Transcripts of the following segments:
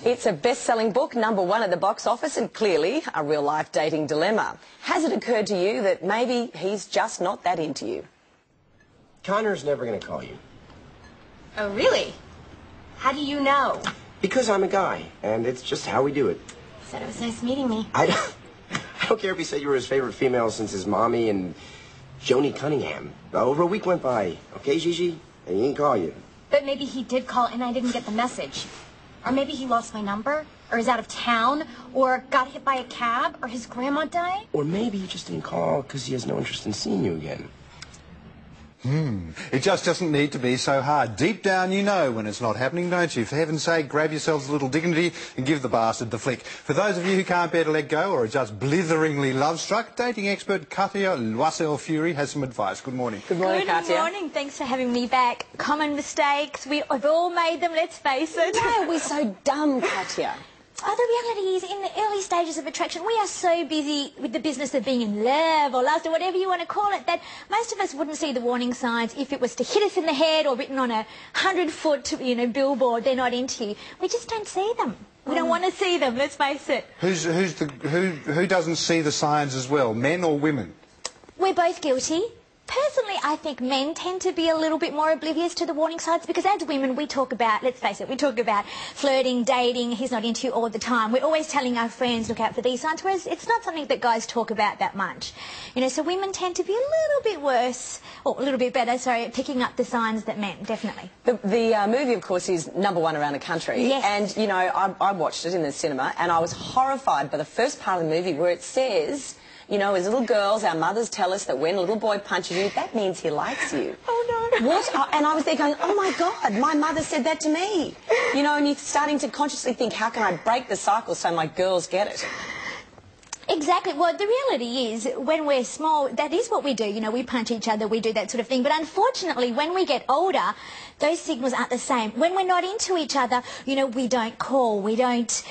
It's a best-selling book, #1 at the box office, and clearly a real-life dating dilemma. Has it occurred to you that maybe he's just not that into you? Connor's never going to call you. Oh, really? How do you know? Because I'm a guy, and it's just how we do it. He said it was nice meeting me. I don't care if he said you were his favorite female since his mommy and Joni Cunningham. Over a week went by, okay, Gigi? And he didn't call you. But maybe he did call and I didn't get the message. Or maybe he lost my number, or is out of town, or got hit by a cab, or his grandma died. Or maybe he just didn't call because he has no interest in seeing you again. It just doesn't need to be so hard. Deep down you know when it's not happening, don't you? For heaven's sake, grab yourselves a little dignity and give the bastard the flick. For those of you who can't bear to let go or are just blitheringly love-struck, dating expert Katia Loisel-Furey has some advice. Good morning. Good morning, Katia. Good morning. Thanks for having me back. Common mistakes. We've all made them, let's face it. Why are we so dumb, Katia? Oh, the reality is, in the early stages of attraction, we are so busy with the business of being in love or lust or whatever you want to call it, that most of us wouldn't see the warning signs if it was to hit us in the head or written on a 100-foot, billboard, they're not into you. We just don't see them. We don't want to see them, let's face it. Who doesn't see the signs as well, men or women? We're both guilty. Personally, I think men tend to be a little bit more oblivious to the warning signs because as women, we talk about, let's face it, we talk about flirting, dating, he's not into you all the time. We're always telling our friends, look out for these signs, whereas it's not something that guys talk about that much. So women tend to be a little bit worse, or a little bit better, sorry, at picking up the signs that men, definitely. The movie, of course, is #1 around the country. Yes. And, I watched it in the cinema and I was horrified by the first part of the movie where it says, as little girls, our mothers tell us that when a little boy punches you, that means he likes you. Oh, no. What? And I was there going, oh, my God, my mother said that to me. And you're starting to consciously think, how can I break the cycle so my girls get it? Exactly. Well, the reality is, when we're small, that is what we do. We punch each other, we do that sort of thing. But unfortunately, when we get older, those signals aren't the same. When we're not into each other, we don't call, we don't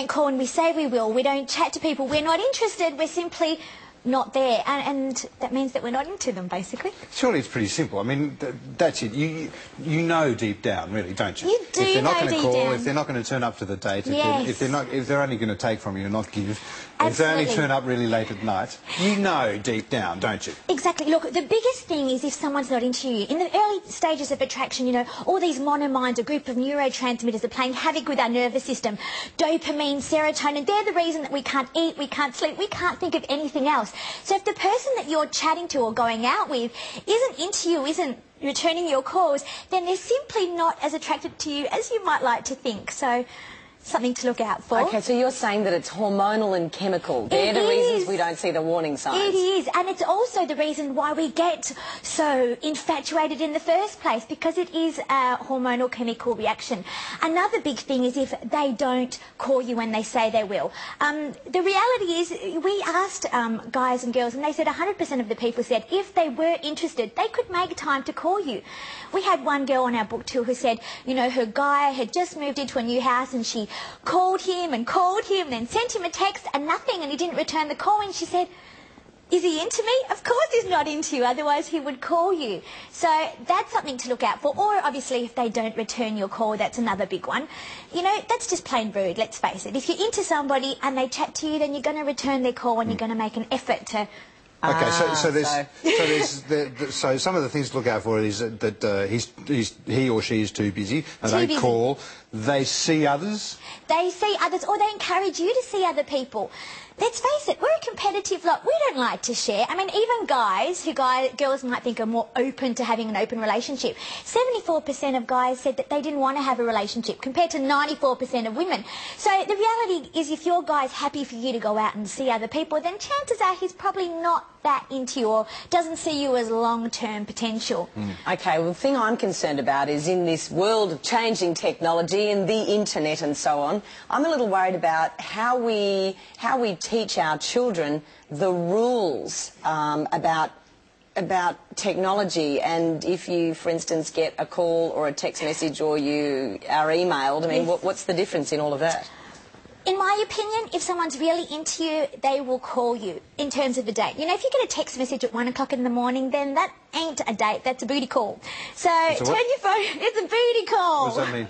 call and we say we will. We don't chat to people. We're not interested. We're simply not there. And that means that we're not into them, basically. Surely it's pretty simple. I mean, that's it. You know deep down, really, don't you? You do if they're not know going to deep call, down. if they're not going to turn up to the date, Yes. if they're only going to take from you and not give, if they Absolutely. only turn up really late at night, you know deep down, don't you? Exactly. Look, the biggest thing is if someone's not into you. In the early stages of attraction, all these monominds, a group of neurotransmitters are playing havoc with our nervous system. Dopamine, serotonin, they're the reason that we can't eat, we can't sleep, we can't think of anything else. So if the person that you're chatting to or going out with isn't into you, isn't returning your calls, then they're simply not as attracted to you as you might like to think. So something to look out for. Okay, so you're saying that it's hormonal and chemical. They're the reasons we don't see the warning signs. It is, and it's also the reason why we get so infatuated in the first place, because it is a hormonal chemical reaction. Another big thing is if they don't call you when they say they will. The reality is, we asked guys and girls, and they said 100% of the people said if they were interested, they could make time to call you. We had one girl on our book tour who said, her guy had just moved into a new house and she called him, then sent him a text and nothing, and he didn't return the call, and she said, is he into me? Of course he's not into you, otherwise he would call you. So that's something to look out for. Or obviously if they don't return your call, that's another big one. That's just plain rude, let's face it. If you're into somebody and they chat to you, then you're going to return their call and you're going to make an effort to... Okay, so some of the things to look out for is that he or she is too busy, and they call, they see others. They see others, or they encourage you to see other people. Let's face it, we're a competitive lot. We don't like to share. I mean, even guys, girls might think are more open to having an open relationship. 74% of guys said that they didn't want to have a relationship, compared to 94% of women. So the reality is, if your guy's happy for you to go out and see other people, then chances are he's probably not that into you or doesn't see you as long-term potential. Okay, well, the thing I'm concerned about is in this world of changing technology and the internet and so on, I'm a little worried about how we teach our children the rules about technology. And if you, for instance, get a call or a text message or you are emailed, I mean, what's the difference in all of that? In my opinion, if someone's really into you, they will call you in terms of a date. If you get a text message at 1 o'clock in the morning, then that ain't a date, that's a booty call. So It's a turn what? your phone, it's a booty call. What does that mean?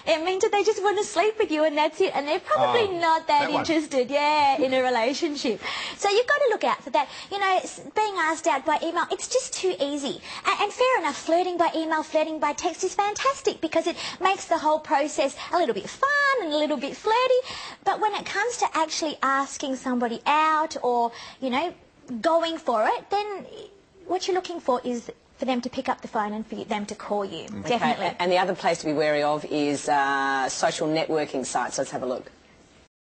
It means that they just want to sleep with you and that's it. And they're probably not that that one. interested, in a relationship. So you've got to look out for that. You know, being asked out by email, it's just too easy. And fair enough, flirting by email, flirting by text is fantastic because it makes the whole process a little bit fun and a little bit flirty. But when it comes to actually asking somebody out or, you know, going for it, then what you're looking for is for them to pick up the phone and for them to call you. Definitely. And the other place to be wary of is social networking sites. Let's have a look.